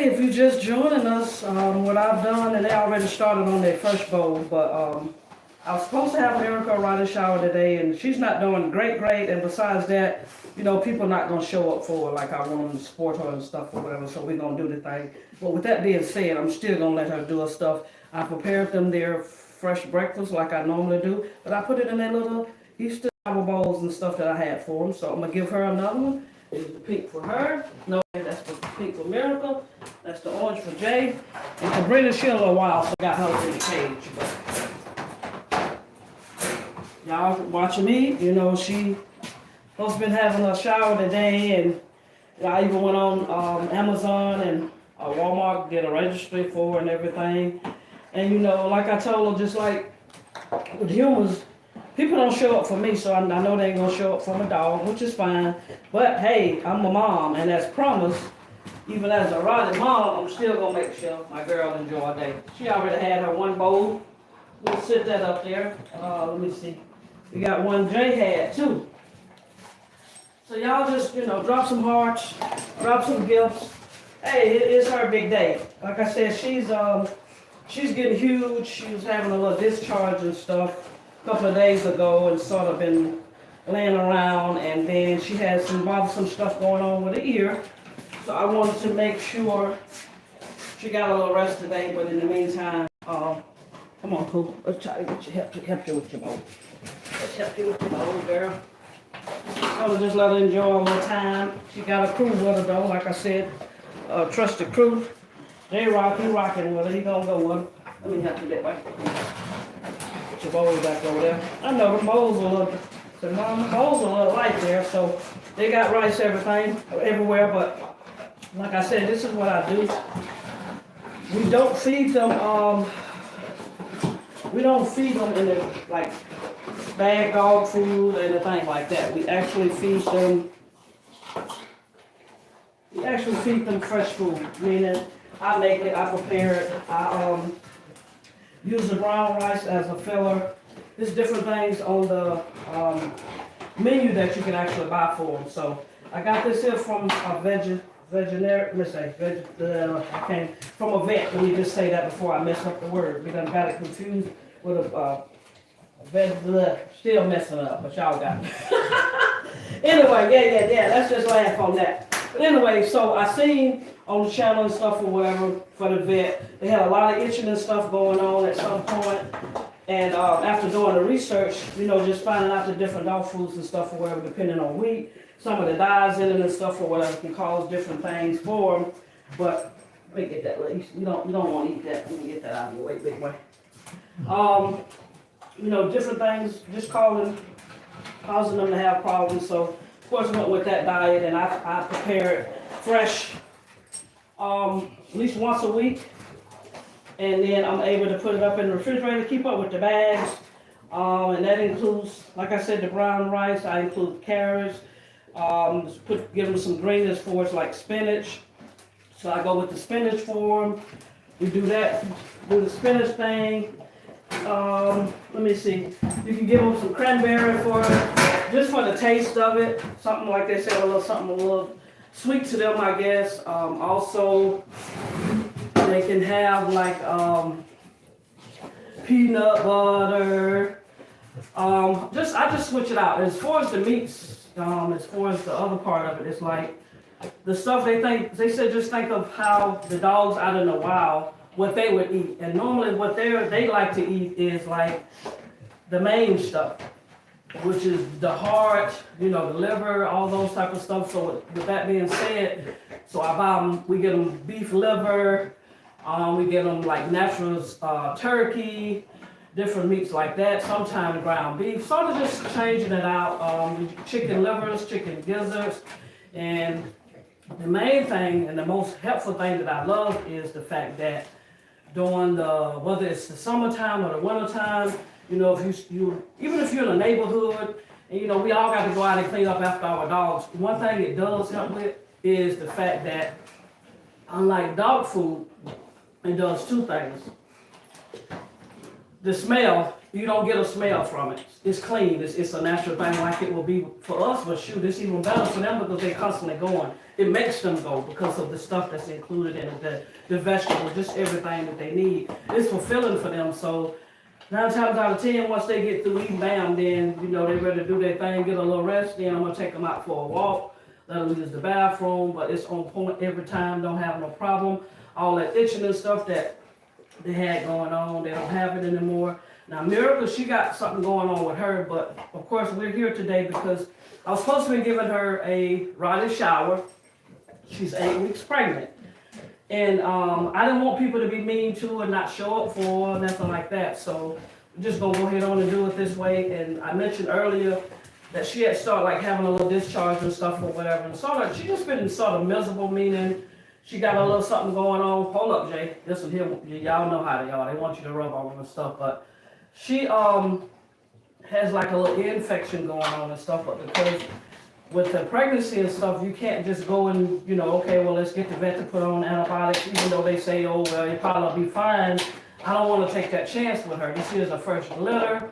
Hey, if you're just joining us, what I've done, and they already started on their first bowl, but I was supposed to have Erica ride a shower today, and she's not doing great, and besides that, you know, people not going to show up for her like I want them to support her and stuff or whatever, so we're going to do the thing. But with that being said, I'm still going to let her do her stuff. I prepared them their fresh breakfast like I normally do, but I put it in their little Easter shower bowls and stuff that I had for them, so I'm going to give her another one. Here's the pink for her. No, that's the pink for Miracle. That's the orange for Jay. And Sabrina, she a little while, so I got her in the cage. But y'all watching me, you know, she supposed to been having a shower today, and I even went on Amazon and Walmart, did a registry for her and everything. And you know, like I told her, just like with humans, people don't show up for me, so I know they ain't gonna show up for my dog, which is fine. But hey, I'm a mom, and as promised, even as a rotted mom, I'm still gonna make sure my girl enjoy a day. She already had her one bowl. We'll sit that up there. Let me see. We got one Jay had too. So y'all just, you know, drop some hearts, drop some gifts. Hey, it's her big day. Like I said, she's getting huge. She was having a little discharge and stuff a couple of days ago and sort of been laying around, and then she had some bothersome stuff going on with the ear. So I wanted to make sure she got a little rest today, but in the meantime, come on, Pooh. Let's try to get you help you with your bowl. Let's help you with your bowl, girl. I was just let her enjoy a little time. She got a crew with her though, like I said, trusted crew. J-Rock, he rocking with her. He gonna go with her. Let me help you that way. Put your bowl back over there. I know the bowls a little, so mom, the bowls a little light there, so they got rice everywhere, but like I said, this is what I do. We don't feed them, in the, like, bag dog food or anything like that. We actually feed them fresh food, meaning I make it, I prepare it, I use the brown rice as a filler. There's different things on the menu that you can actually buy for them. So I got this here from a from a vet. Let me just say that before I mess up the word. We done got it confused with a still messing up, but y'all got it. Anyway, yeah, let's just laugh on that. But anyway, so I seen on the channel and stuff or whatever for the vet, they had a lot of itching and stuff going on at some point. And after doing the research, you know, just finding out the different dog foods and stuff or whatever, depending on week, some of the dyes in it and stuff or whatever can cause different things for them. But let me get that. You don't want to eat that. Let me get that out of your way, big way. You know, different things just causing them to have problems. So of course I went with that diet, and I prepare it fresh at least once a week. And then I'm able to put it up in the refrigerator, keep up with the bags. And that includes, like I said, the brown rice. I include carrots. Give them some greens for us, like spinach. So I go with the spinach for them. We do that, do the spinach thing. Let me see. You can give them some cranberry for it, just for the taste of it. Something like they said, something a little sweet to them, I guess. Also, they can have like peanut butter. I just switch it out. As far as the meats, as far as the other part of it, it's like the stuff they said just think of how the dogs out in the wild, what they would eat. And normally what they like to eat is like the main stuff, which is the heart, you know, the liver, all those type of stuff. So with that being said, so we get them beef liver, we get them like natural turkey, different meats like that, sometimes ground beef, sort of just changing it out, chicken livers, chicken gizzards. And the main thing and the most helpful thing that I love is the fact that during whether it's the summertime or the wintertime, you know, even if you're in a neighborhood, and you know, we all got to go out and clean up after our dogs. One thing it does help with is the fact that, unlike dog food, it does two things. The smell you don't get a smell from it. It's clean. It's a natural thing like it will be for us, but shoot, it's even better for them because they're constantly going. It makes them go because of the stuff that's included in it, the vegetables, just everything that they need. It's fulfilling for them. So 9 times out of 10, once they get through eating, bam, then, they're ready to do their thing, get a little rest. Then I'm going to take them out for a walk, let them use the bathroom, but it's on point every time, don't have no problem. All that itching and stuff that they had going on, they don't have it anymore. Now, Miracle, she got something going on with her, but of course, we're here today because I was supposed to be giving her a ROTTIE shower. She's 8 weeks pregnant. And I didn't want people to be mean to her and not show up for her, nothing like that. So we're just going to go ahead on and do it this way. And I mentioned earlier that she had started like having a little discharge and stuff or whatever. And sort of, she just been sort of miserable, meaning she got a little something going on. Hold up, Jay. Listen here, y'all know how they are. They want you to rub on them and stuff, but she has like a little ear infection going on and stuff, but because with the pregnancy and stuff, you can't just go and, okay, well, let's get the vet to put on antibiotics, even though they say, oh, well, you'll probably be fine. I don't want to take that chance with her. This is her first litter.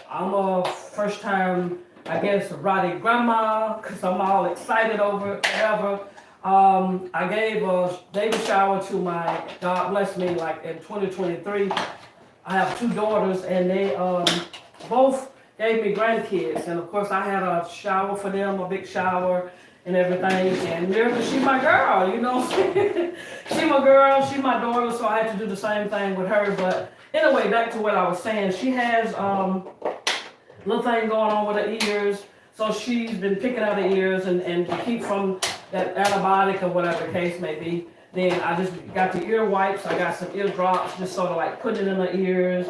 I'm a first time, I guess, ROTTIE grandma, because I'm all excited over it, whatever. I gave a baby shower to my, God bless me, like in 2023. I have 2 daughters, and they both gave me grandkids. And of course, I had a shower for them, a big shower and everything. And Miracle, she my girl, She my girl, she my daughter, so I had to do the same thing with her. But anyway, back to what I was saying. She has a little thing going on with her ears. So she's been picking out her ears and to keep from that antibiotic or whatever the case may be. Then I just got the ear wipes, I got some ear drops, just sort of like putting it in her ears.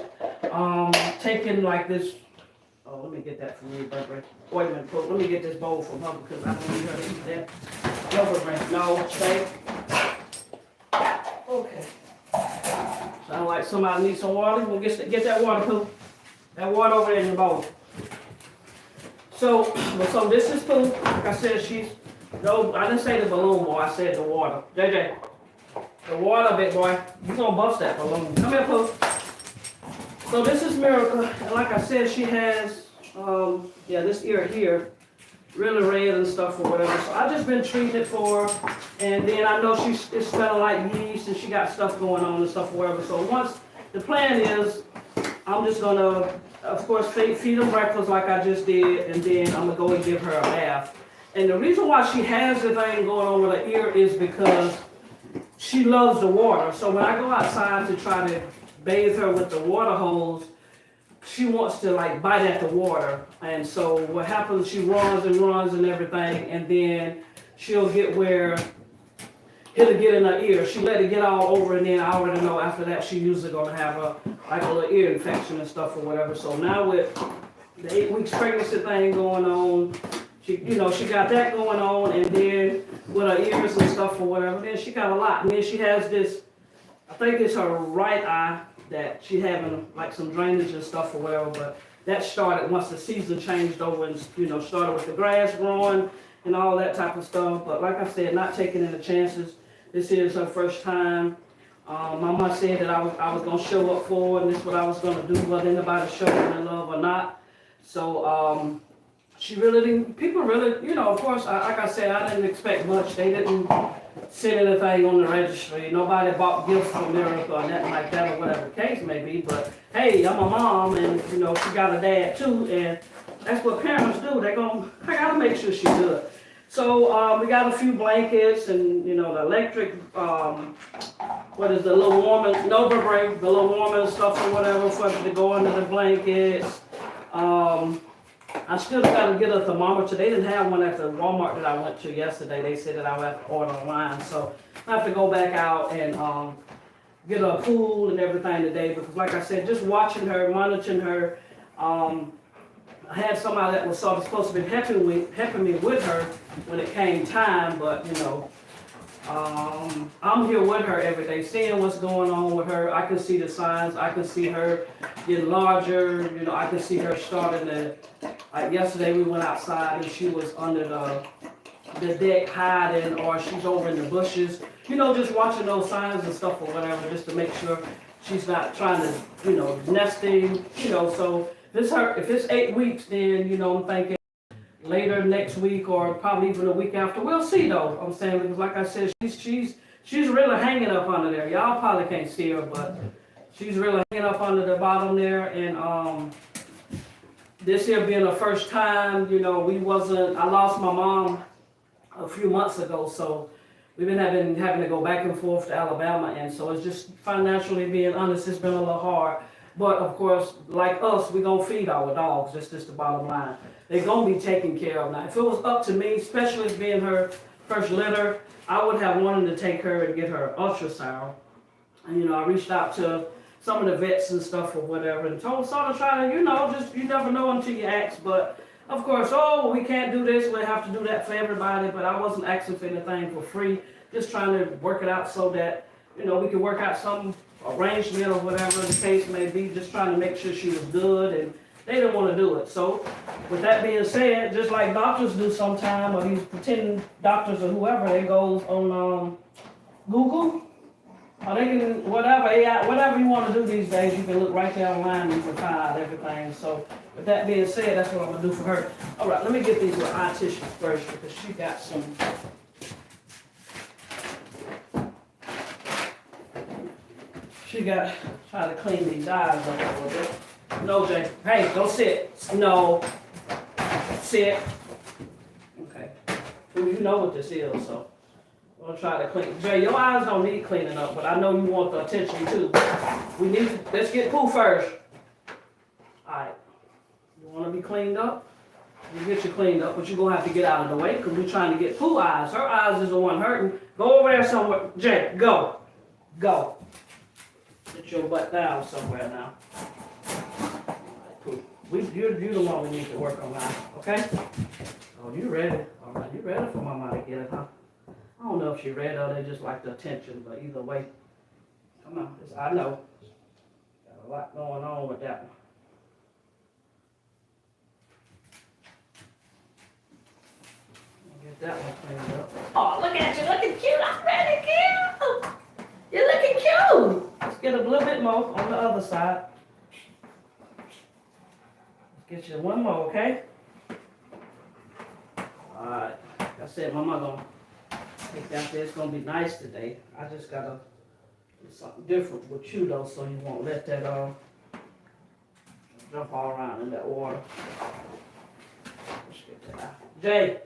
Taking like this, oh, let me get that from you, Burberry. Wait a minute, let me get this bowl from her because I don't need her to eat that. No, Burberry, no, stay. Okay. Sound like somebody needs some water. We'll get that water, Pooh. That water over there in your bowl. So this is Pooh. Like I said, no, I didn't say the balloon, boy. I said the water. JJ, the water, big boy. You're going to bust that balloon. Come here, Pooh. So this is Miracle. And like I said, she has, this ear here, really red and stuff or whatever. So I've just been treating it for her. And then I know it's smelling like yeast and she got stuff going on and stuff or whatever. So once, the plan is, I'm just going to, of course, feed her breakfast like I just did. And then I'm going to go and give her a bath. And the reason why she has the thing going on with her ear is because she loves the water. So when I go outside to try to bathe her with the water hose, she wants to like bite at the water. And so what happens, she runs and everything, and then she'll get where it'll get in her ear. She let it get all over, and then I already know after that she usually gonna have a little ear infection and stuff or whatever. So now with the 8 weeks pregnancy thing going on, she got that going on, and then with her ears and stuff or whatever, then she got a lot. And then she has this, I think it's her right eye that she having like some drainage and stuff or whatever, but that started once the season changed over and, started with the grass growing and all that type of stuff. But like I said, not taking any chances. This is her first time. Mama said that I was gonna show up for her, and this is what I was gonna do, whether anybody showed me love or not. So, she really didn't, people really, of course, like I said, I didn't expect much. They didn't send anything on the registry. Nobody bought gifts for Miracle or nothing like that or whatever the case may be. But hey, I'm a mom and, she got a dad too. And that's what parents do. I gotta make sure she's good. So we got a few blankets and, the electric, what is the little warming, Nova break, the little warming stuff or whatever for her to go under the blankets. I still got to get a thermometer. They didn't have one at the Walmart that I went to yesterday. They said that I would have to order online. So I have to go back out and get a pool and everything today. Because like I said, just watching her, monitoring her, I had somebody that was sort of supposed to be helping me with her when it came time. But, I'm here with her every day, seeing what's going on with her. I can see the signs. I can see her getting larger. I can see her starting to, like yesterday we went outside and she was under the deck hiding, or she's over in the bushes. Just watching those signs and stuff or whatever, just to make sure she's not trying to, nesting, so if it's 8 weeks, then, I'm thinking later next week or probably even a week after. We'll see though, I'm saying, because like I said, she's really hanging up under there. Y'all probably can't see her, but she's really hanging up under the bottom there. And this here being the first time, I lost my mom a few months ago, so we've been having to go back and forth to Alabama, and so it's just financially, being honest, it's been a little hard. But of course, like us, we gonna feed our dogs. That's just the bottom line. They're gonna be taken care of. Now, if it was up to me, especially as being her first litter, I would have wanted to take her and get her ultrasound. And I reached out to some of the vets and stuff or whatever, and sort of try to, just, you never know until you ask. But of course, oh, we can't do this, we have to do that for everybody. But I wasn't asking for anything for free, just trying to work it out so that, we could work out some arrangement or whatever the case may be, just trying to make sure she was good, and they didn't want to do it. So with that being said, just like doctors do sometime, or these pretend doctors or whoever, they goes on Google, or they can, whatever AI, whatever you want to do these days, you can look right there online and you can find out everything. So with that being said, that's what I'm gonna do for her. All right, let me get these little eye tissues first, because she got some. Try to clean these eyes up a little bit. No, Jay. Hey, don't sit. No. Sit. Okay. Well, you know what this is, so I'm gonna try to clean. Jay, your eyes don't need cleaning up, but I know you want the attention too. Let's get Pooh first. Alright. You wanna be cleaned up? We'll get you cleaned up, but you're gonna have to get out of the way, because we're trying to get Pooh eyes. Her eyes is the one hurting. Go over there somewhere. Jay, go. Go. Get your butt down somewhere now. You're the one we need to work on now, okay? Oh, you ready? All right, you ready for Mama to get it, huh? I don't know if she ready or they just like the attention, but either way, come on. I know. Got a lot going on with that one. Get that one cleaned up. Oh, look at you, looking cute. I'm ready, cute. You're looking cute. Let's get a little bit more on the other side. Let's get you one more, okay? Alright. Like I said, Mama gonna take that there. It's gonna be nice today. I just gotta do something different with you though, so you won't let that jump all around in that water. Let's get that out. Jay,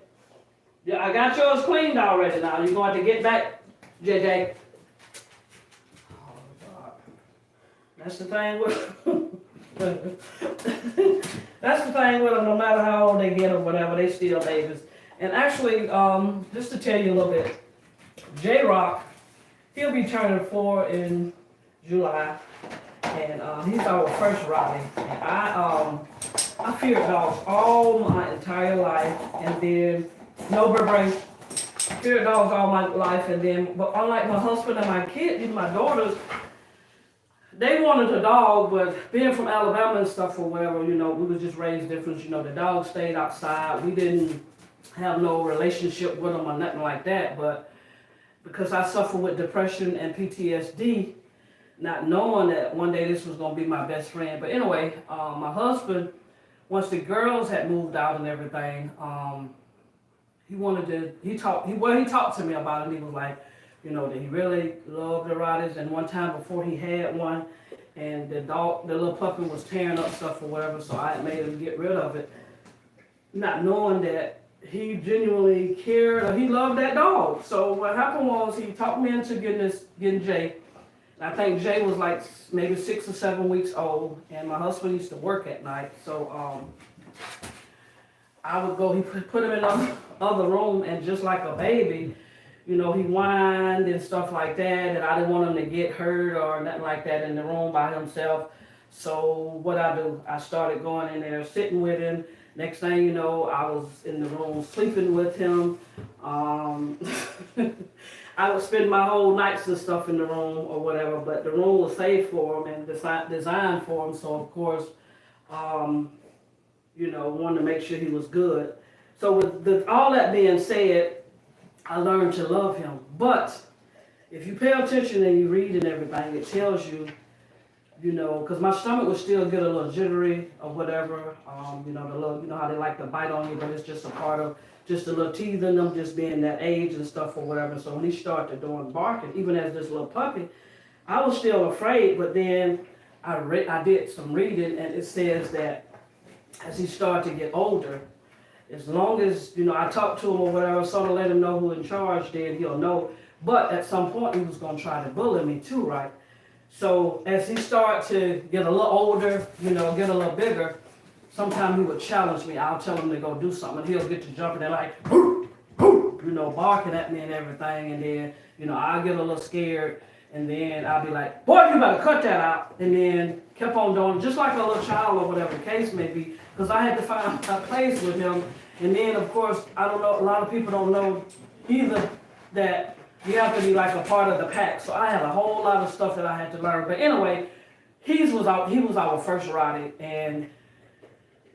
yeah, I got yours cleaned already now. You're going to get back, JJ. That's the thing with that's the thing with them. No matter how old they get or whatever, they still babies. And actually, just to tell you a little bit, J-Rock, he'll be turning 4 in July, and he's our first Rotttie. And I feared dogs all my entire life, and then feared dogs all my life, and then, but unlike my husband and my kids, even my daughters, they wanted a dog, but being from Alabama and stuff or whatever, we was just raised different. The dog stayed outside. We didn't have no relationship with them or nothing like that. But because I suffer with depression and PTSD, not knowing that one day this was going to be my best friend. But anyway, my husband, once the girls had moved out and everything, he talked to me about it. He was like, that he really loved the Rotties, and one time before he had one, and the little puppy was tearing up stuff or whatever, so I had made him get rid of it, not knowing that he genuinely cared, or he loved that dog. So what happened was he talked me into getting Jay. I think Jay was like maybe 6 or 7 weeks old, and my husband used to work at night, so I would go, he put him in the other room, and just like a baby, he whined and stuff like that, and I didn't want him to get hurt or nothing like that in the room by himself. So what I do, I started going in there, sitting with him. Next thing you know, I was in the room sleeping with him. I would spend my whole nights and stuff in the room or whatever, but the room was safe for him and designed for him. So of course, wanted to make sure he was good. So with all that being said, I learned to love him. But if you pay attention and you read and everything, it tells you you know, because my stomach would still get a little jittery or whatever. You know, the little, you know how they like to bite on you, but it's just a part of just the little teeth in them, just being that age and stuff or whatever. So when he started doing barking, even as this little puppy, I was still afraid. But then I did some reading, and it says that as he started to get older, as long as, you know, I talked to him or whatever, sort of let him know who in charge, then he'll know. But at some point, he was going to try to bully me too, right? So as he started to get a little older, you know, get a little bigger, sometimes he would challenge me. I'll tell him to go do something, and he'll get to jumping and like, you know, barking at me and everything. And then, you know, I'll get a little scared, and then I'll be like, boy, you better cut that out. And then kept on doing, just like a little child or whatever the case may be, because I had to find a place with him. And then, of course, I don't know, a lot of people don't know either that you have to be like a part of the pack. So I had a whole lot of stuff that I had to learn. But anyway, he was our first ROTTIE, and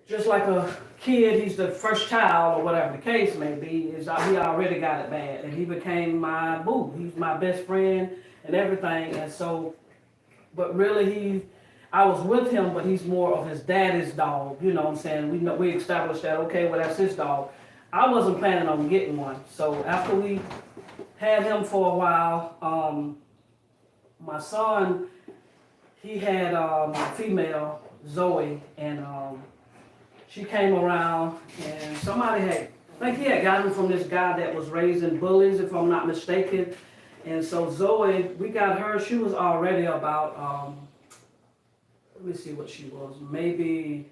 just like a kid, he's the first child or whatever the case may be, he already got it bad. And he became my boo. He's my best friend and everything. And so, but really I was with him, but he's more of his daddy's dog. You know what I'm saying? We established that, okay, well, that's his dog. I wasn't planning on getting one. So after we had him for a while, my son, he had a female, Zoe, and she came around, and somebody I think he had gotten from this guy that was raising bullies, if I'm not mistaken. And so Zoe, we got her, she was already about, let me see what she was, maybe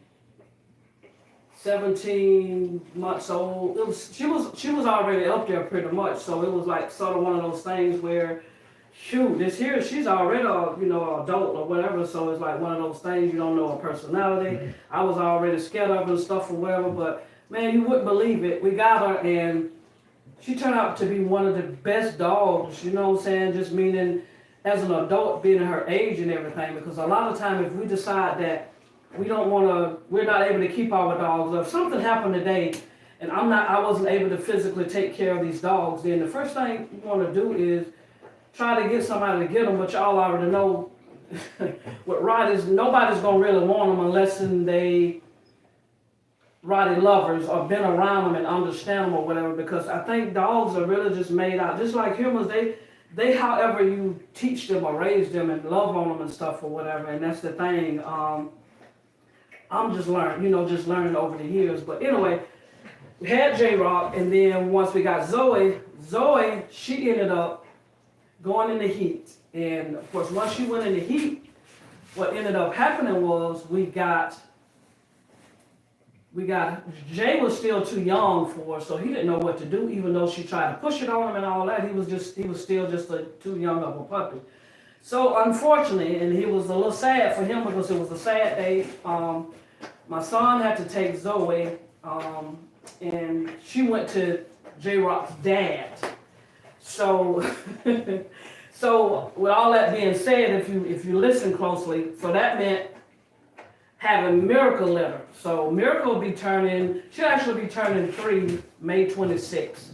17 months old. She was already up there pretty much, so it was like sort of one of those things where, shoot, this here, she's already a, you know, adult or whatever, so it's like one of those things, you don't know her personality. Mm-hmm. I was already scared of her and stuff or whatever, but man, you wouldn't believe it. We got her, and she turned out to be one of the best dogs, you know what I'm saying, just meaning as an adult, being her age and everything, because a lot of time if we decide that we're not able to keep our dogs, or if something happened today and I wasn't able to physically take care of these dogs, then the first thing you want to do is try to get somebody to get them, but y'all already know with ROTTIEs, nobody's going to really want them unless they ROTTIE lovers or been around them and understand them or whatever, because I think dogs are really just made out, just like humans, they however you teach them or raise them and love on them and stuff or whatever, and that's the thing. I'm just learning over the years. But anyway, we had J-Rock, and then once we got Zoe, she ended up going in the heat. And of course, once she went in the heat, what ended up happening was we got Jay was still too young for her, so he didn't know what to do, even though she tried to push it on him and all that. He was still just too young of a puppy. So unfortunately, and he was a little sad for him because it was a sad day, my son had to take Zoe, and she went to J-Rock's dad. So, so with all that being said, if you listen closely, so that meant having Miracle litter. So Miracle she'll actually be turning 3 May 26th.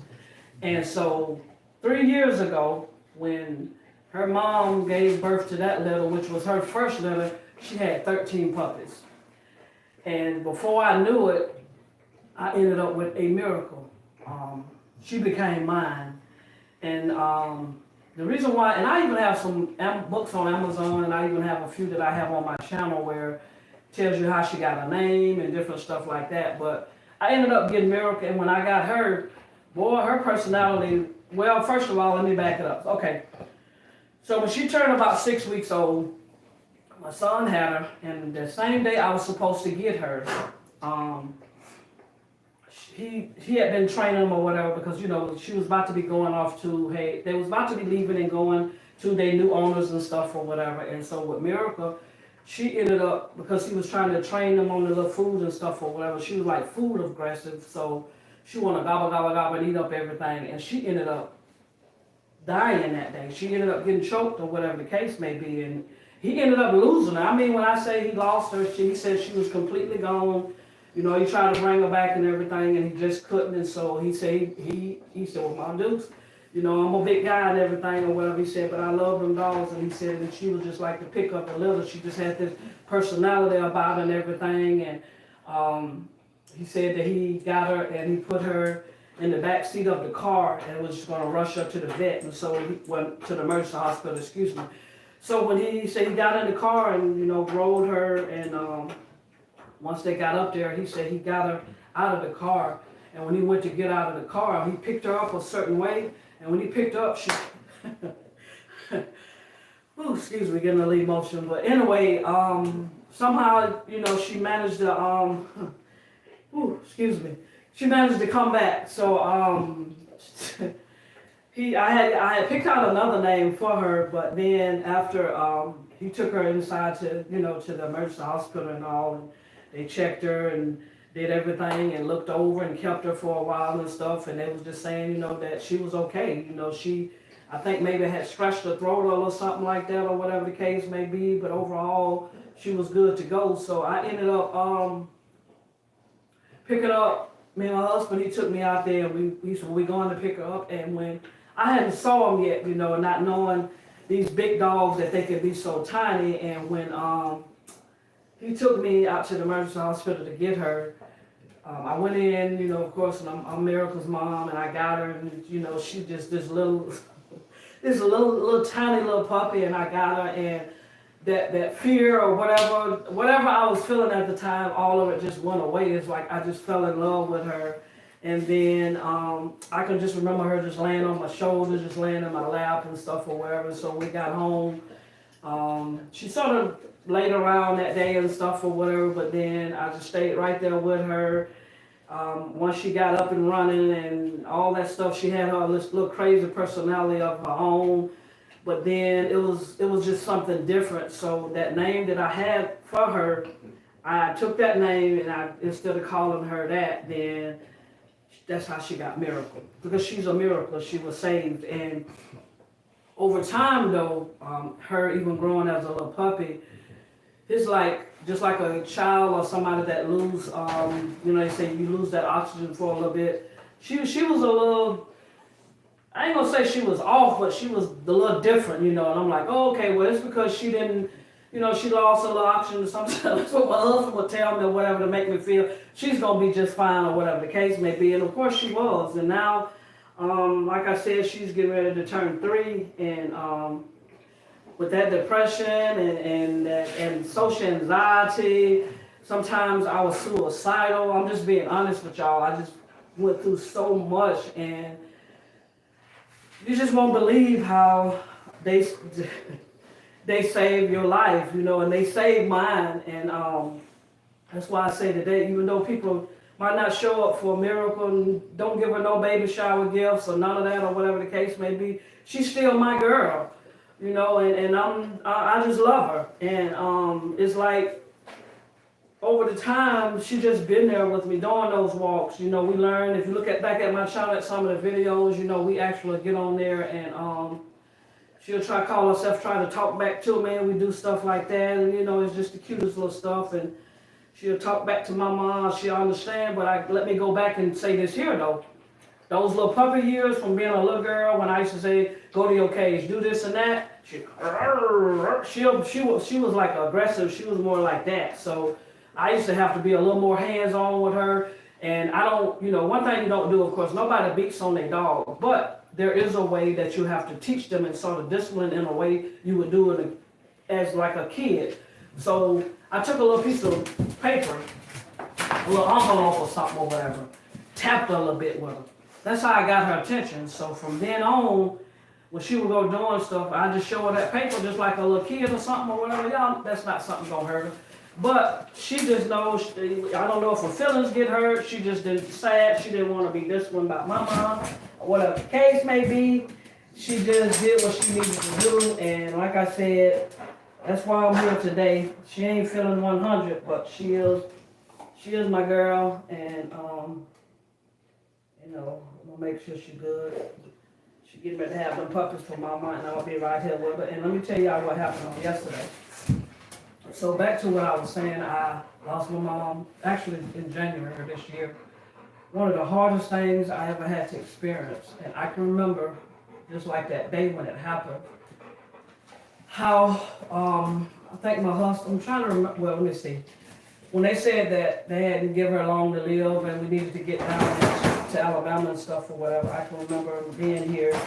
And so 3 years ago, when her mom gave birth to that litter, which was her first litter, she had 13 puppies. And before I knew it, I ended up with a Miracle. She became mine. And the reason why, and I even have some books on Amazon, and I even have a few that I have on my channel where tells you how she got her name and different stuff like that. But I ended up getting Miracle, and when I got her, boy, her personality, well, first of all, let me back it up. Okay. So when she turned about 6 weeks old, my son had her, and the same day I was supposed to get her, he had been training them or whatever, because, you know, she was about to be going off to, they was about to be leaving and going to their new owners and stuff or whatever. And so with Miracle, she ended up, because he was trying to train them on the little food and stuff or whatever, she was like food aggressive, so she wanted to gobble, gobble, gobble and eat up everything, and she ended up dying that day. She ended up getting choked or whatever the case may be, and he ended up losing her. I mean, when I say he lost her, he said she was completely gone. You know, he tried to bring her back and everything, and he just couldn't, and so he said, well, my dukes, you know, I'm a big guy and everything or whatever. He said, but I love them dogs. And he said that she was just like to pick up a little. She just had this personality about her and everything. And he said that he got her and he put her in the back seat of the car and was just going to rush her to the vet. And so he went to the emergency hospital, excuse me. So when he said he got in the car and, you know, rolled her, and once they got up there, he said he got her out of the car. And when he went to get out of the car, he picked her up a certain way. And when he picked her up, she, ooh, excuse me, getting a little emotion. But anyway, somehow, you know, she managed to, ooh, excuse me, she managed to come back. So I had picked out another name for her, but then after he took her inside to, you know, to the emergency hospital and all, and they checked her and did everything and looked over and kept her for a while and stuff, and they was just saying, you know, that she was okay. You know, I think maybe had scratched her throat or something like that or whatever the case may be, but overall she was good to go. So I ended up picking up, me and my husband, he took me out there and we said, we going to pick her up. And when I hadn't saw them yet, you know, not knowing these big dogs that they could be so tiny, and when he took me out to the emergency hospital to get her, I went in, you know, of course, and I'm Miracle's mom, and I got her, and, you know, she just this little tiny little puppy, and I got her, and that fear or whatever I was feeling at the time, all of it just went away. It's like I just fell in love with her. And then I can just remember her just laying on my shoulder, just laying in my lap and stuff or wherever. So we got home. She sort of laid around that day and stuff or whatever, but then I just stayed right there with her. Once she got up and running and all that stuff, she had her this little crazy personality of her own. But then it was just something different. So that name that I had for her, I took that name, and instead of calling her that, then that's how she got Miracle, because she's a miracle. She was saved. And over time, though, her even growing as a little puppy, it's like just like a child or somebody that lose, you know, they say you lose that oxygen for a little bit. She was a little, I ain't gonna say she was off, but she was a little different, you know. And I'm like, oh, okay, well, it's because she didn't, you know, she lost a little oxygen or something. That's what my husband would tell me or whatever to make me feel she's gonna be just fine or whatever the case may be. And of course she was. And now, like I said, she's getting ready to turn 3, and with that depression and social anxiety, sometimes I was suicidal. I'm just being honest with y'all. I just went through so much, and you just won't believe how they saved your life, you know, and they saved mine. And that's why I say today, even though people might not show up for a miracle and don't give her no baby shower gifts or none of that or whatever the case may be, she's still my girl, you know, and I just love her. And it's like over the time, she just been there with me doing those walks. You know, we learn, if you look back at my channel at some of the videos, you know, we actually get on there, and she'll try to call herself, trying to talk back to me, and we do stuff like that. And, you know, it's just the cutest little stuff. And she'll talk back to my mom. She'll understand. But let me go back and say this here, though. Those little puppy years from being a little girl, when I used to say, go to your cage, do this and that, she was like aggressive. She was more like that. So I used to have to be a little more hands-on with her. And I don't, you know, one thing you don't do, of course, nobody beats on their dog. But there is a way that you have to teach them and sort of discipline in a way you would do it as like a kid. So I took a little piece of paper, a little envelope or something or whatever, tapped her a little bit with her. That's how I got her attention. So from then on, when she would go doing stuff, I just show her that paper just like a little kid or something or whatever. Y'all, that's not something gonna hurt her. But she just knows, I don't know if her feelings get hurt. She just did sad. She didn't want to be disciplined by my mom, or whatever the case may be. She just did what she needed to do. And like I said, that's why I'm here today. She ain't feeling 100, but she is my girl. And, you know, I'm going to make sure she's good. She getting ready to have them puppies for my mom, and I'll be right here with her. And let me tell y'all what happened on yesterday. So back to what I was saying, I lost my mom actually in January of this year. One of the hardest things I ever had to experience. And I can remember just like that day when it happened. How, I think my husband, I'm trying to remember, well, let me see. When they said that they hadn't give her long to live and we needed to get down to Alabama and stuff or whatever, I can remember being here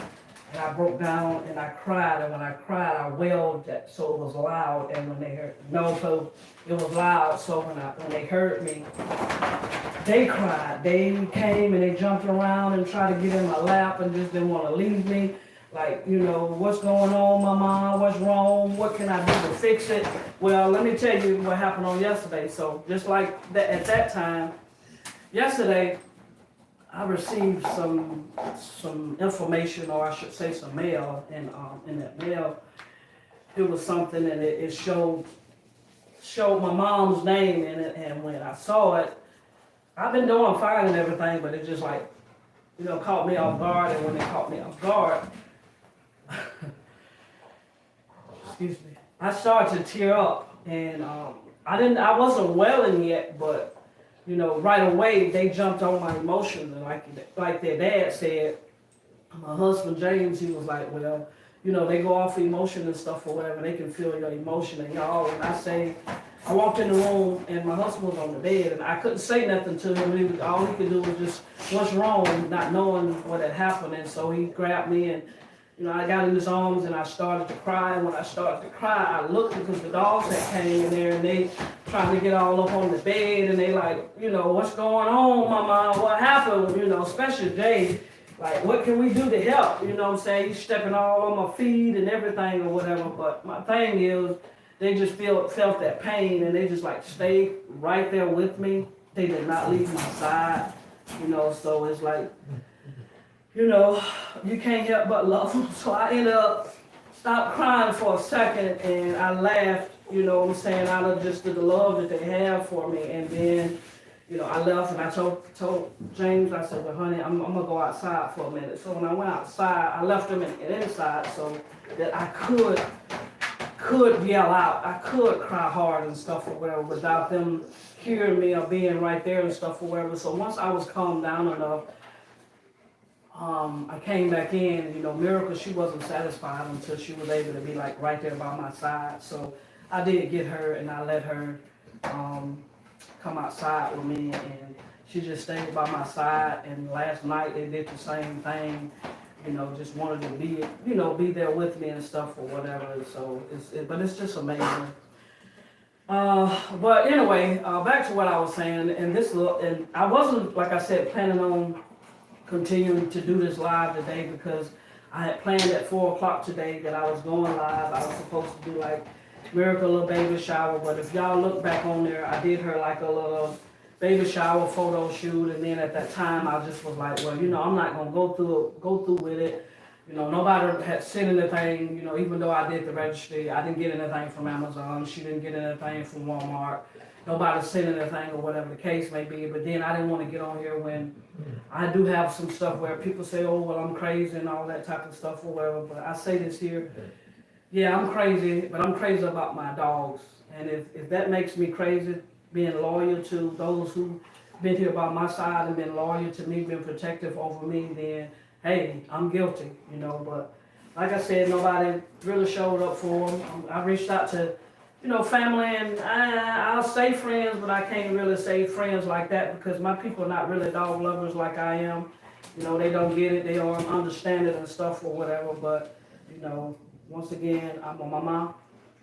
and I broke down and I cried, and when I cried, I wailed that so it was loud. And when they heard, no, so it was loud. So when they heard me, they cried. They came and they jumped around and tried to get in my lap and just didn't want to leave me. Like, you know, what's going on, Mama? What's wrong? What can I do to fix it? Well, let me tell you what happened on yesterday. So just like that, at that time, yesterday, I received some information, or I should say some mail, and in that mail, it was something, and it showed my mom's name in it, and when I saw it, I've been doing fine and everything, but it just like, you know, caught me off guard, and when it caught me off guard, excuse me, I started to tear up, and I wasn't welling yet, but you know, right away they jumped on my emotions, and like their dad said, my husband James, he was like, well, you know, they go off emotion and stuff or whatever, they can feel your emotion, and y'all, and I walked in the room and my husband was on the bed and I couldn't say nothing to him. All he could do was just, what's wrong, not knowing what had happened, and so he grabbed me and, you know, I got in his arms and I started to cry. And when I started to cry, I looked because the dogs had came in there and they trying to get all up on the bed and they like, you know, what's going on, Mama? What happened? You know, especially Jay, like, what can we do to help? You know what I'm saying? He's stepping all on my feet and everything or whatever. But my thing is, they just felt that pain and they just like stayed right there with me. They did not leave my side, you know, so it's like, you know, you can't help but love them. So I ended up stopped crying for a second and I laughed, you know what I'm saying, out of just the love that they have for me. And then, you know, I left and I told James, I said, well, honey, I'm going to go outside for a minute. So when I went outside, I left him inside so that I could yell out. I could cry hard and stuff or whatever without them hearing me or being right there and stuff or whatever. So once I was calmed down enough, I came back in, you know, Miracle, she wasn't satisfied until she was able to be like right there by my side. So I did get her and I let her come outside with me and she just stayed by my side. And last night they did the same thing, you know, just wanted to be, you know, be there with me and stuff or whatever. So but it's just amazing. But anyway, back to what I was saying, and I wasn't, like I said, planning on continuing to do this live today because I had planned at 4 o'clock today that I was going live. I was supposed to do like Miracle little baby shower, but if y'all look back on there, I did her like a little baby shower photo shoot, and then at that time I just was like, well, you know, I'm not gonna go through with it. You know, nobody had sent anything, you know, even though I did the registry, I didn't get anything from Amazon, she didn't get anything from Walmart. Nobody sent anything or whatever the case may be, but then I didn't want to get on here when I do have some stuff where people say, oh, well, I'm crazy and all that type of stuff or whatever, but I say this here, yeah, I'm crazy, but I'm crazy about my dogs, and if that makes me crazy, being loyal to those who've been here by my side and been loyal to me, been protective over me, then, hey, I'm guilty, you know, but like I said, nobody really showed up for them. I reached out to, you know, family, and I'll say friends, but I can't really say friends like that because my people are not really dog lovers like I am. You know, they don't get it, they don't understand it and stuff or whatever, but, you know, once again, I'm a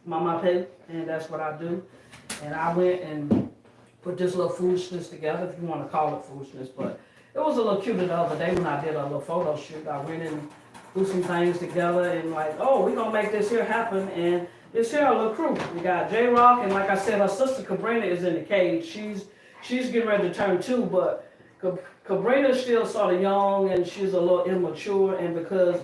mama pig, and that's what I do. And I went and put this little foolishness together, if you want to call it foolishness, but it was a little cuter the other day when I did a little photo shoot. I went and threw some things together and like, oh, we're going to make this here happen, and this here a little crew. We got J-Rock, and like I said, her sister Cabrina is in the cage. She's getting ready to turn 2, but Cabrina's still sort of young and she's a little immature, and because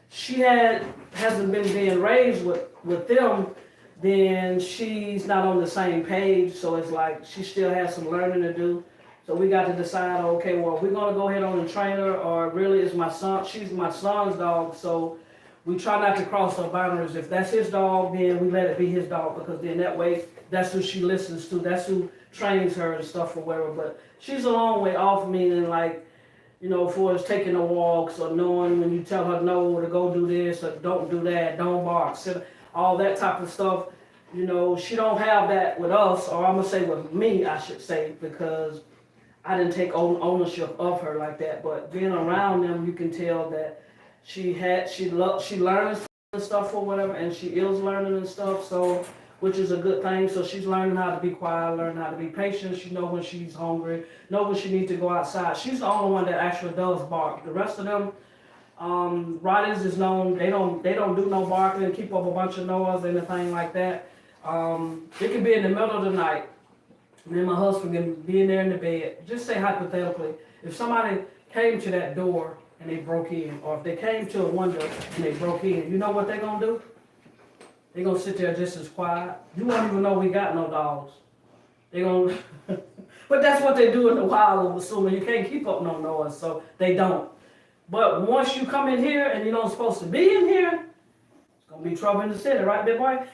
she hasn't been being raised with them, then she's not on the same page, so it's like she still has some learning to do. So we got to decide, okay, well, we're going to go ahead on and train her, or really it's my son, she's my son's dog, so we try not to cross our boundaries. If that's his dog, then we let it be his dog, because then that way, that's who she listens to, that's who trains her and stuff or whatever. But she's a long way off, meaning like, you know, for as taking the walks or knowing when you tell her no to go do this or don't do that, don't bark, sit, all that type of stuff. You know, she don't have that with us, or I'm gonna say with me, I should say, because I didn't take ownership of her like that. But being around them, you can tell that she learns and stuff or whatever, and she is learning and stuff. So, which is a good thing. So she's learning how to be quiet, learning how to be patient. She knows when she's hungry, know when she needs to go outside. She's the only one that actually does bark. The rest of them, Rotties is known, they don't do no barking and keep up a bunch of noise or anything like that. It could be in the middle of the night. Me and my husband can be in there in the bed. Just say hypothetically, if somebody came to that door and they broke in, or if they came to a window and they broke in, you know what they're gonna do? They're gonna sit there just as quiet. You won't even know we got no dogs. They're gonna, but that's what they do in the wild, I'm assuming. You can't keep up no noise, so they don't. But once you come in here and you're not supposed to be in here, it's gonna be trouble in the city, right, big boy?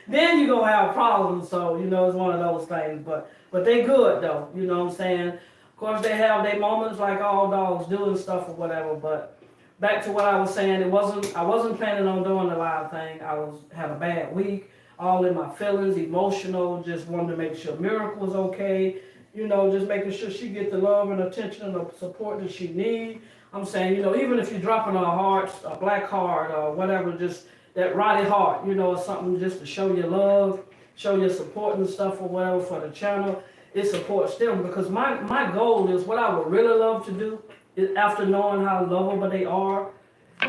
Then you're gonna have problems. So, you know, it's one of those things. But they good though, you know what I'm saying? Of course they have their moments like all dogs do and stuff or whatever, but back to what I was saying, I wasn't planning on doing the live thing. Had a bad week, all in my feelings, emotional, just wanted to make sure Miracle was okay, you know, just making sure she get the love and attention and the support that she needs. I'm saying, you know, even if you're dropping her hearts, a black heart or whatever, just that Rottie heart, you know, something just to show your love, show your support and stuff or whatever for the channel. It supports them, because my goal is, what I would really love to do is, after knowing how lovable they are, I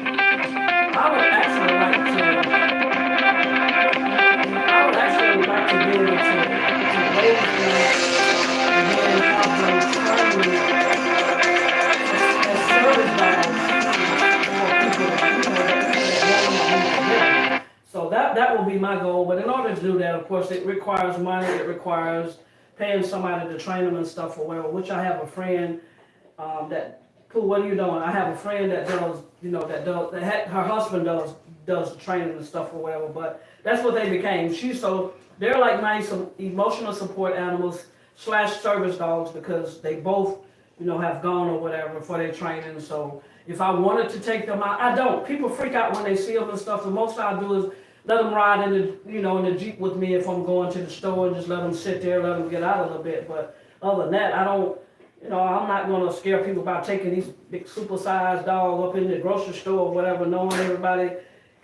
would actually like to be able to raise them and then have them train as service dogs for people that, you know, so that will be my goal. But in order to do that, of course, it requires money. It requires paying somebody to train them and stuff or whatever, which I have a friend Pooh, what are you doing? I have a friend that does, you know, her husband does the training and stuff or whatever, but that's what they became. They're like nice emotional support animals / service dogs, because they both, you know, have gone or whatever for their training. So if I wanted to take them out, I don't. People freak out when they see them and stuff. The most I do is let them ride in the Jeep with me if I'm going to the store, and just let them sit there, let them get out a little bit. But other than that, I don't, you know, I'm not going to scare people about taking these big super-sized dogs up in the grocery store or whatever, knowing everybody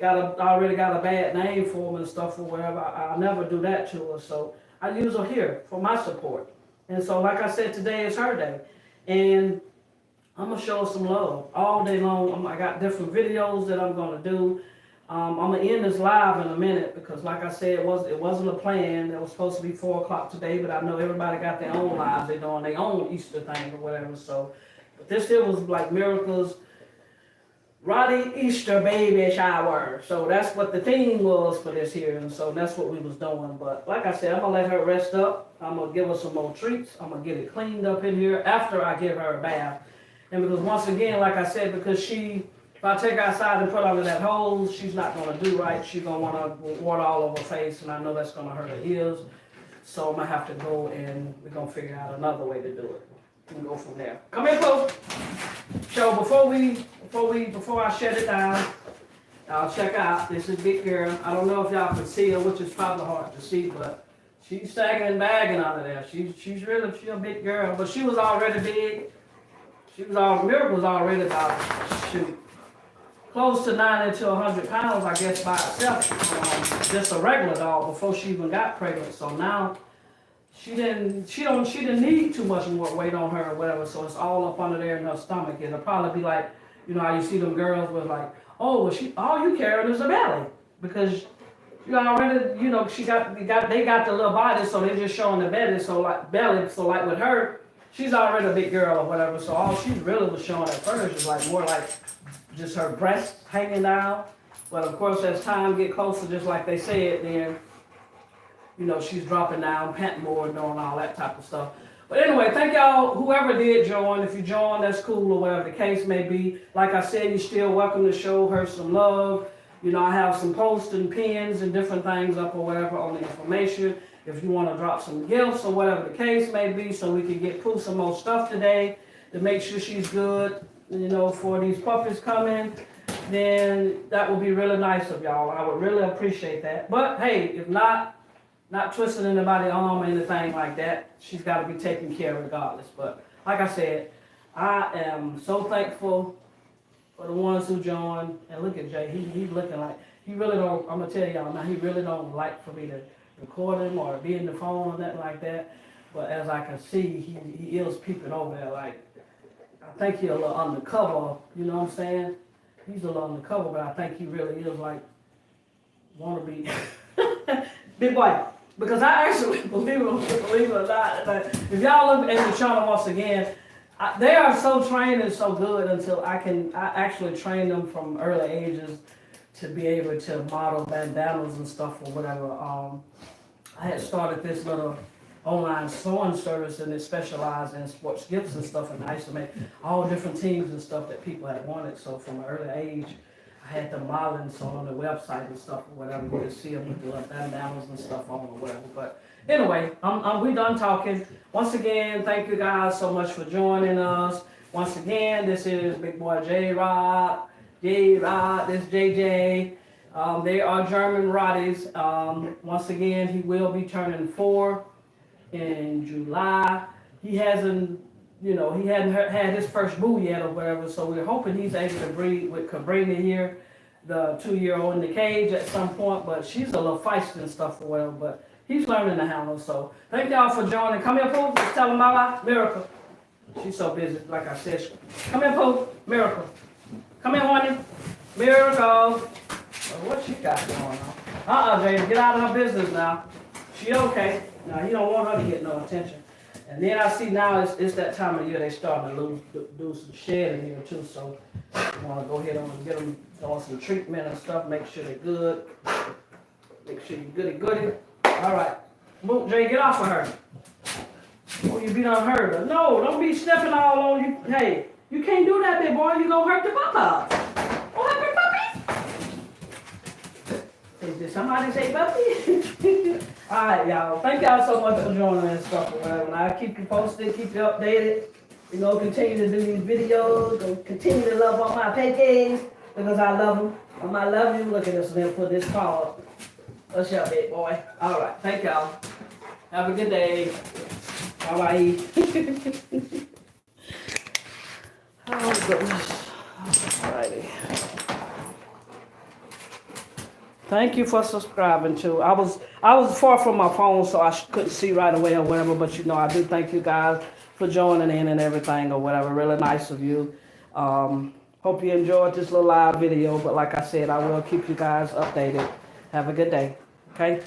already got a bad name for them and stuff or whatever. I'll never do that to her. So I use her here for my support. And so, like I said, today is her day. And I'm going to show her some love all day long. I got different videos that I'm going to do. I'm going to end this live in a minute, because like I said, it wasn't a plan. It was supposed to be 4 o'clock today, but I know everybody got their own lives. They're doing their own Easter thing or whatever. So, but this here was like Miracle's Rottie Easter baby shower. So that's what the theme was for this here. And so that's what we was doing. But like I said, I'm going to let her rest up. I'm going to give her some more treats. I'm going to get it cleaned up in here after I give her a bath. And because once again, like I said, because if I take her outside and put her under that hose, she's not going to do right. She's going to want to water all over her face, and I know that's going to hurt her ears. So I'm going to have to go, and we're going to figure out another way to do it and go from there. Come here, close. So before I shut it down, I'll check out. This is Big Girl. I don't know if y'all can see her, which is probably hard to see, but she's sagging and bagging under there. She's a big girl, but she was already big. Miracle was already about, close to 90 to 100 pounds, I guess, by herself. Just a regular dog before she even got pregnant. So now she didn't need too much more weight on her or whatever. So it's all up under there in her stomach. It'll probably be like, you know how you see them girls with like, oh, well, all you carrying is a belly, because you already, you know, they got the little body, so they're just showing the belly. So like with her, she's already a big girl or whatever. So all she really was showing at first is like more like just her breasts hanging down. But of course, as time get closer, just like they said, then, you know, she's dropping down, panting more, and doing all that type of stuff. But anyway, thank y'all, whoever did join. If you joined, that's cool, or whatever the case may be. Like I said, you're still welcome to show her some love. You know, I have some posts and pins and different things up or whatever on the information. If you want to drop some gifts or whatever the case may be, so we can get Pooh some more stuff today. to make sure she's good, you know, for these puppies coming, then that would be really nice of y'all. I would really appreciate that. But hey, if not twisting anybody's arm or anything like that, she's got to be taken care of regardless. But like I said, I am so thankful for the ones who joined. And look at Jay, he's looking like, he really don't, I'm going to tell y'all now, he really don't like for me to record him or be in the phone or nothing like that. But as I can see, he is peeping over there like, I think he's a little undercover, you know what I'm saying? He's a little undercover, but I think he really is like, want to be, big boy. Because I actually, believe it or not, if y'all look at the channel once again, they are so trained and so good until I actually train them from early ages to be able to model bandanas and stuff or whatever. I had started this little online sewing service and it specialized in sports gifts and stuff, and I used to make all different teams and stuff that people had wanted. So from an early age, I had them modeling so on the website and stuff or whatever. You could see them with the little bandanas and stuff on or whatever. But anyway, we done talking. Once again, thank you guys so much for joining us. Once again, this is Big Boy J-Rod. This JJ. They are German Rotties. Once again, he will be turning 4 in July. He hasn't, you know, he hadn't had his first boo yet or whatever, so we're hoping he's able to breed with Cabrini here, the 2-year-old in the cage at some point, but she's a little feisty and stuff or whatever, but he's learning to handle. So thank y'all for joining. Come here, Pooh. Just tell him bye-bye. Miracle. She's so busy, like I said. Come here, Pooh. Miracle. Come here, honey. Miracle. Well, what she got going on? Jada, get out of her business now. She okay. Now, you don't want her to get no attention. And then I see now it's that time of year they starting to do some shedding here too. So you want to go ahead and get them on some treatment and stuff. Make sure they're good. Make sure you're goody. All right. Move, Jay, get off of her. Oh, you be done hurt her. No, don't be stepping all on you. Hey, you can't do that, big boy. You gonna hurt the puppy. What happened, puppy? Did somebody say puppy? All right, y'all. Thank y'all so much for joining and stuff. And I'll keep you posted, keep you updated. We're going to continue to do these videos. Going to continue to love on my pancakes because I love them. I love you. Look at this man put this card. What's up, big boy? All right. Thank y'all. Have a good day. Bye-bye. Oh, goodness. All righty. Thank you for subscribing too. I was far from my phone, so I couldn't see right away or whatever. But you know, I do thank you guys for joining in and everything or whatever. Really nice of you. Hope you enjoyed this little live video. But like I said, I will keep you guys updated. Have a good day. Okay.